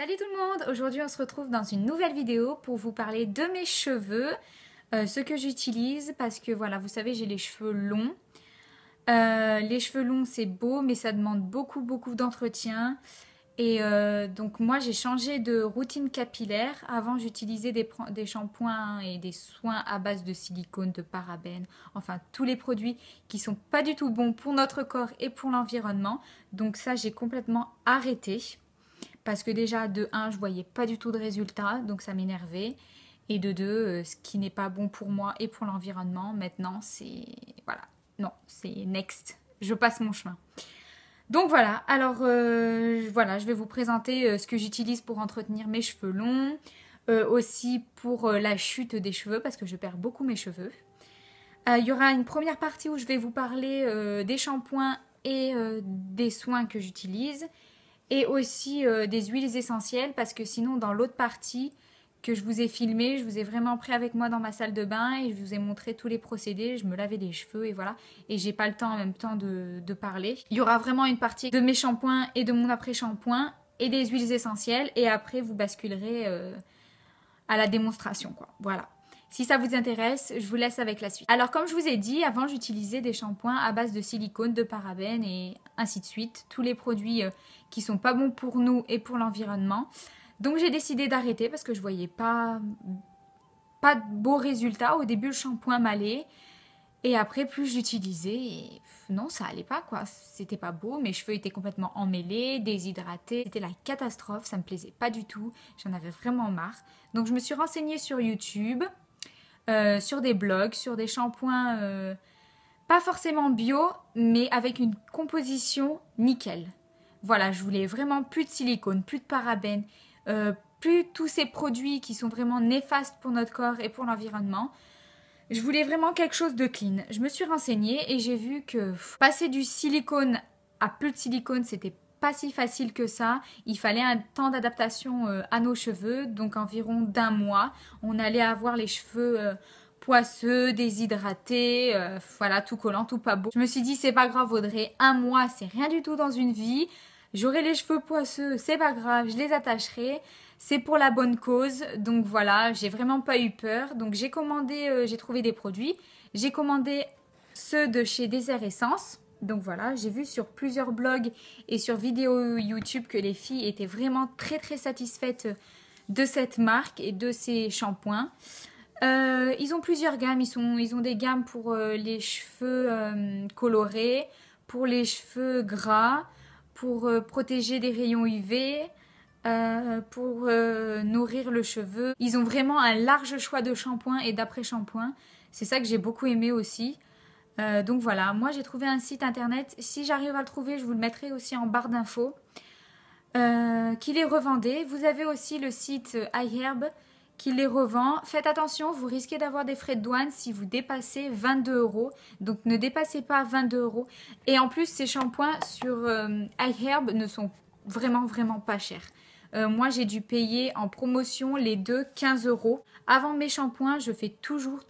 Salut tout le monde! Aujourd'hui on se retrouve dans une nouvelle vidéo pour vous parler de mes cheveux, ce que j'utilise parce que voilà, vous savez j'ai les cheveux longs. Les cheveux longs c'est beau mais ça demande beaucoup d'entretien et donc moi j'ai changé de routine capillaire. Avant j'utilisais des shampoings et des soins à base de silicone, de parabènes, enfin tous les produits qui sont pas du tout bons pour notre corps et pour l'environnement. Donc ça j'ai complètement arrêté. Parce que déjà, de 1, je voyais pas du tout de résultat, donc ça m'énervait. Et de 2, ce qui n'est pas bon pour moi et pour l'environnement, maintenant, c'est... Voilà, non, c'est next. Je passe mon chemin. Donc voilà, alors voilà, je vais vous présenter ce que j'utilise pour entretenir mes cheveux longs. Aussi pour la chute des cheveux, parce que je perds beaucoup mes cheveux. Il y aura une première partie où je vais vous parler des shampoings et des soins que j'utilise. Et aussi des huiles essentielles parce que sinon dans l'autre partie que je vous ai filmé, je vous ai vraiment pris avec moi dans ma salle de bain et je vous ai montré tous les procédés, je me lavais les cheveux et voilà. Et j'ai pas le temps en même temps de parler. Il y aura vraiment une partie de mes shampoings et de mon après-shampoing et des huiles essentielles et après vous basculerez à la démonstration quoi, voilà. Si ça vous intéresse, je vous laisse avec la suite. Alors comme je vous ai dit, avant j'utilisais des shampoings à base de silicone, de parabènes et ainsi de suite. Tous les produits qui sont pas bons pour nous et pour l'environnement. Donc j'ai décidé d'arrêter parce que je voyais pas de beaux résultats. Au début le shampoing m'allait et après plus j'utilisais, non ça allait pas quoi. C'était pas beau, mes cheveux étaient complètement emmêlés, déshydratés. C'était la catastrophe, ça me plaisait pas du tout. J'en avais vraiment marre. Donc je me suis renseignée sur YouTube. Sur des blogs, sur des shampoings pas forcément bio, mais avec une composition nickel. Voilà, je voulais vraiment plus de silicone, plus de parabènes, plus tous ces produits qui sont vraiment néfastes pour notre corps et pour l'environnement. Je voulais vraiment quelque chose de clean. Je me suis renseignée et j'ai vu que passer du silicone à plus de silicone, c'était pas si facile que ça. Il fallait un temps d'adaptation à nos cheveux, donc environ d'1 mois. On allait avoir les cheveux poisseux, déshydratés, voilà, tout collant, tout pas beau. Je me suis dit, c'est pas grave Audrey, 1 mois, c'est rien du tout dans une vie. J'aurai les cheveux poisseux, c'est pas grave, je les attacherai. C'est pour la bonne cause, donc voilà, j'ai vraiment pas eu peur. Donc j'ai commandé, j'ai trouvé des produits. J'ai commandé ceux de chez Désert Essence. Donc voilà, j'ai vu sur plusieurs blogs et sur vidéos YouTube que les filles étaient vraiment très satisfaites de cette marque et de ces shampoings. Ils ont plusieurs gammes, ils ont des gammes pour les cheveux colorés, pour les cheveux gras, pour protéger des rayons UV, pour nourrir le cheveu. Ils ont vraiment un large choix de shampoings et d'après-shampoings. C'est ça que j'ai beaucoup aimé aussi. Donc voilà, moi j'ai trouvé un site internet. Si j'arrive à le trouver, je vous le mettrai aussi en barre d'infos. Qui les revendait. Vous avez aussi le site iHerb qui les revend. Faites attention, vous risquez d'avoir des frais de douane si vous dépassez 22 €. Donc ne dépassez pas 22 €. Et en plus, ces shampoings sur iHerb ne sont vraiment pas chers. Moi, j'ai dû payer en promotion les deux 15 €. Avant mes shampoings, je fais toujours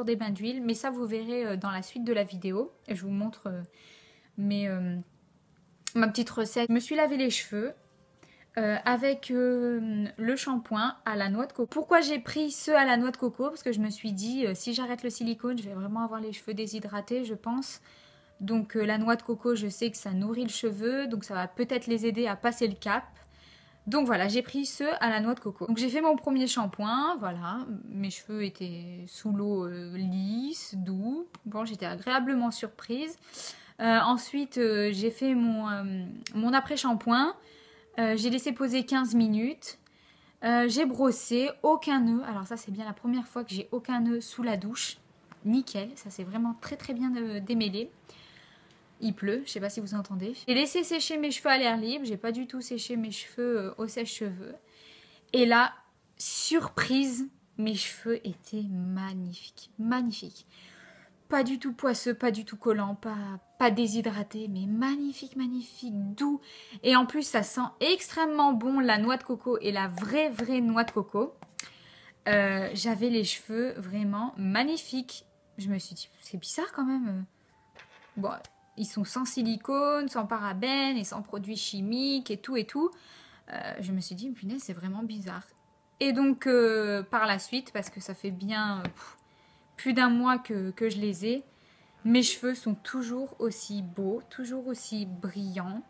des bains d'huile. Mais ça, vous verrez dans la suite de la vidéo. Je vous montre ma petite recette. Je me suis lavé les cheveux avec le shampoing à la noix de coco. Pourquoi j'ai pris ceux à la noix de coco? Parce que je me suis dit, si j'arrête le silicone, je vais vraiment avoir les cheveux déshydratés, je pense. Donc la noix de coco, je sais que ça nourrit le cheveu, donc ça va peut-être les aider à passer le cap. Donc voilà, j'ai pris ceux à la noix de coco. Donc j'ai fait mon premier shampoing, voilà. Mes cheveux étaient sous l'eau lisses, doux. Bon, j'étais agréablement surprise. Ensuite, j'ai fait mon après-shampoing. J'ai laissé poser 15 minutes. J'ai brossé, aucun nœud. Alors ça, c'est bien la première fois que j'ai aucun nœud sous la douche. Nickel, ça c'est vraiment très bien démêlé. Il pleut, je sais pas si vous entendez. J'ai laissé sécher mes cheveux à l'air libre. J'ai pas du tout séché mes cheveux au sèche-cheveux. Et là, surprise, mes cheveux étaient magnifiques. Pas du tout poisseux, pas du tout collant, pas déshydraté, mais magnifique, doux. Et en plus, ça sent extrêmement bon la noix de coco et la vraie noix de coco. J'avais les cheveux vraiment magnifiques. Je me suis dit, c'est bizarre quand même. Bon, ils sont sans silicone, sans parabènes et sans produits chimiques et tout. je me suis dit, punaise, c'est vraiment bizarre. Et donc, par la suite, parce que ça fait bien plus d'un mois que je les ai, mes cheveux sont toujours aussi beaux, toujours aussi brillants.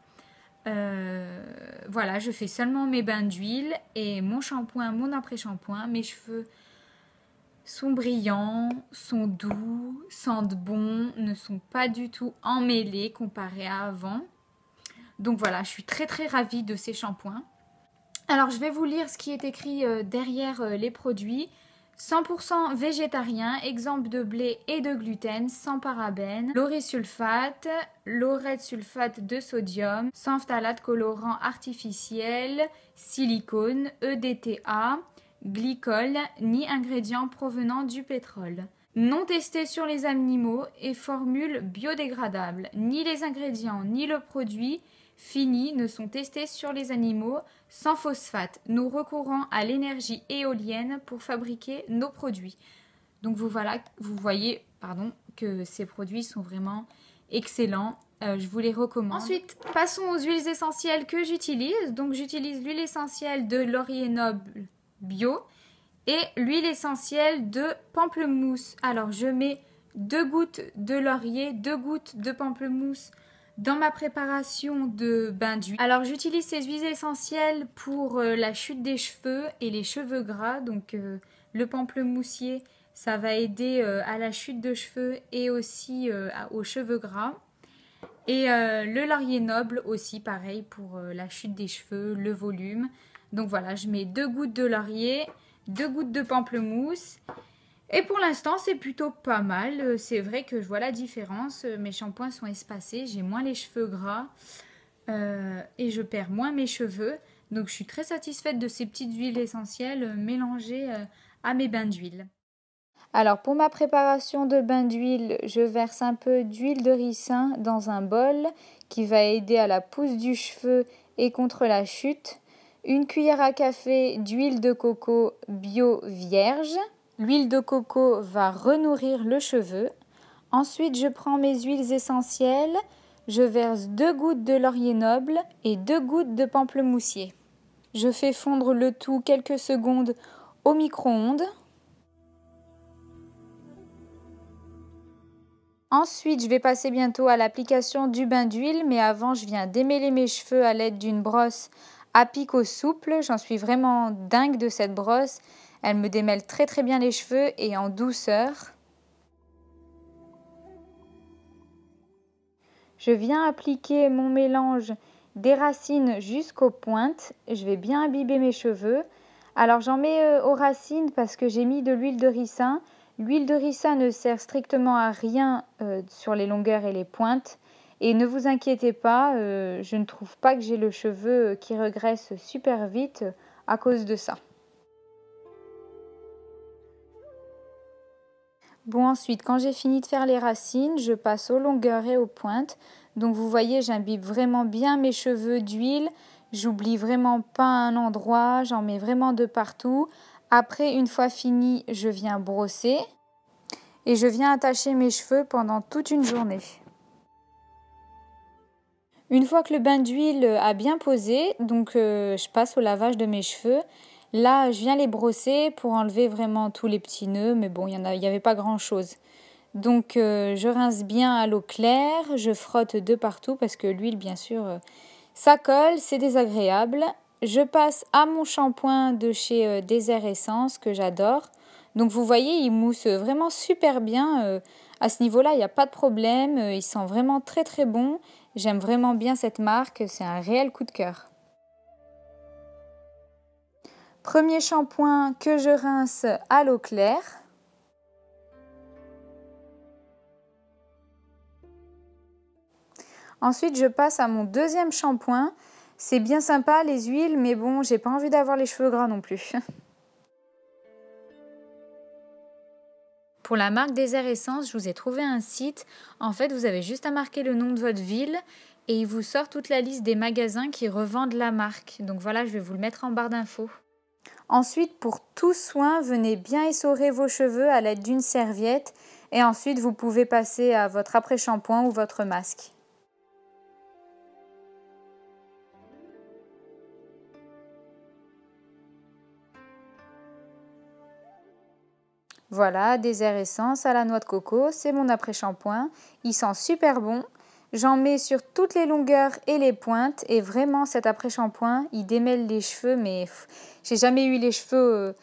Voilà, je fais seulement mes bains d'huile et mon shampoing, mon après-shampoing. Mes cheveux sont brillants, sont doux, sentent bon, ne sont pas du tout emmêlés comparé à avant. Donc voilà, je suis très très ravie de ces shampoings. Alors je vais vous lire ce qui est écrit derrière les produits. 100% végétarien, exempt de blé et de gluten, sans parabènes, laurésulfate, laurette sulfate de sodium, sans phtalate colorant artificiel, silicone, EDTA, glycol, ni ingrédients provenant du pétrole. Non testé sur les animaux et formule biodégradable. Ni les ingrédients ni le produit fini ne sont testés sur les animaux, sans phosphate. Nous recourons à l'énergie éolienne pour fabriquer nos produits. Donc vous voyez que ces produits sont vraiment excellents. Je vous les recommande. Ensuite, passons aux huiles essentielles que j'utilise. Donc j'utilise l'huile essentielle de laurier noble bio et l'huile essentielle de pamplemousse. Alors je mets 2 gouttes de laurier, 2 gouttes de pamplemousse dans ma préparation de bain d'huile. Alors j'utilise ces huiles essentielles pour la chute des cheveux et les cheveux gras. Donc le pamplemoussier, ça va aider à la chute de cheveux et aussi aux cheveux gras. Et le laurier noble aussi, pareil, pour la chute des cheveux, le volume. Donc voilà, je mets 2 gouttes de laurier, 2 gouttes de pamplemousse. Et pour l'instant, c'est plutôt pas mal. C'est vrai que je vois la différence. Mes shampoings sont espacés, j'ai moins les cheveux gras et je perds moins mes cheveux. Donc je suis très satisfaite de ces petites huiles essentielles mélangées à mes bains d'huile. Alors pour ma préparation de bain d'huile, je verse un peu d'huile de ricin dans un bol qui va aider à la pousse du cheveu et contre la chute. Une cuillère à café d'huile de coco bio vierge. L'huile de coco va renourrir le cheveu. Ensuite, je prends mes huiles essentielles. Je verse 2 gouttes de laurier noble et 2 gouttes de pamplemoussier. Je fais fondre le tout quelques secondes au micro-ondes. Ensuite, je vais passer bientôt à l'application du bain d'huile, mais avant, je viens démêler mes cheveux à l'aide d'une brosse à picot souple. J'en suis vraiment dingue de cette brosse. Elle me démêle très très bien les cheveux et en douceur. Je viens appliquer mon mélange des racines jusqu'aux pointes. Je vais bien imbiber mes cheveux. Alors j'en mets aux racines parce que j'ai mis de l'huile de ricin. L'huile de ricin ne sert strictement à rien sur les longueurs et les pointes. Et ne vous inquiétez pas, je ne trouve pas que j'ai le cheveu qui regresse super vite à cause de ça. Bon, ensuite, quand j'ai fini de faire les racines, je passe aux longueurs et aux pointes. Donc vous voyez, j'imbibe vraiment bien mes cheveux d'huile. J'oublie vraiment pas un endroit, j'en mets vraiment de partout. Après, une fois fini, je viens brosser et je viens attacher mes cheveux pendant toute une journée. Une fois que le bain d'huile a bien posé, donc je passe au lavage de mes cheveux. Là, je viens les brosser pour enlever vraiment tous les petits nœuds, mais bon, il n'y avait pas grand-chose. Donc, je rince bien à l'eau claire, je frotte de partout parce que l'huile, bien sûr, ça colle, c'est désagréable. Je passe à mon shampoing de chez Désert Essence que j'adore. Donc, vous voyez, il mousse vraiment super bien. À ce niveau-là, il n'y a pas de problème. Il sent vraiment très très bon. J'aime vraiment bien cette marque, c'est un réel coup de cœur. Premier shampoing que je rince à l'eau claire. Ensuite, je passe à mon deuxième shampoing. C'est bien sympa les huiles, mais bon, j'ai pas envie d'avoir les cheveux gras non plus. Pour la marque Désert Essence, je vous ai trouvé un site. En fait, vous avez juste à marquer le nom de votre ville et il vous sort toute la liste des magasins qui revendent la marque. Donc voilà, je vais vous le mettre en barre d'infos. Ensuite, pour tout soin, venez bien essorer vos cheveux à l'aide d'une serviette et ensuite vous pouvez passer à votre après-shampoing ou votre masque. Voilà, des airs essence à la noix de coco, c'est mon après-shampoing. Il sent super bon. J'en mets sur toutes les longueurs et les pointes et vraiment cet après-shampoing, il démêle les cheveux mais j'ai jamais eu les cheveux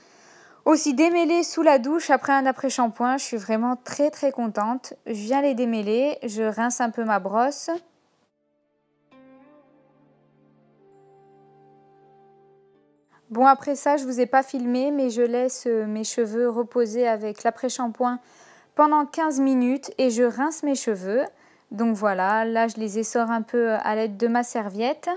aussi démêlés sous la douche après un après-shampoing. Je suis vraiment très très contente. Je viens les démêler, je rince un peu ma brosse. Bon, après ça, je vous ai pas filmé, mais je laisse mes cheveux reposer avec l'après-shampoing pendant 15 minutes et je rince mes cheveux. Donc voilà, là je les essore un peu à l'aide de ma serviette.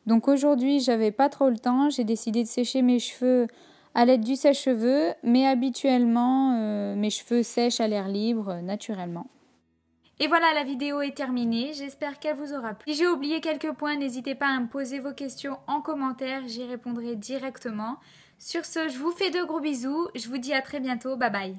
Donc aujourd'hui, j'avais pas trop le temps, j'ai décidé de sécher mes cheveux à l'aide du sèche-cheveux, mais habituellement, mes cheveux sèchent à l'air libre, naturellement. Et voilà, la vidéo est terminée, j'espère qu'elle vous aura plu. Si j'ai oublié quelques points, n'hésitez pas à me poser vos questions en commentaire, j'y répondrai directement. Sur ce, je vous fais de gros bisous, je vous dis à très bientôt, bye bye.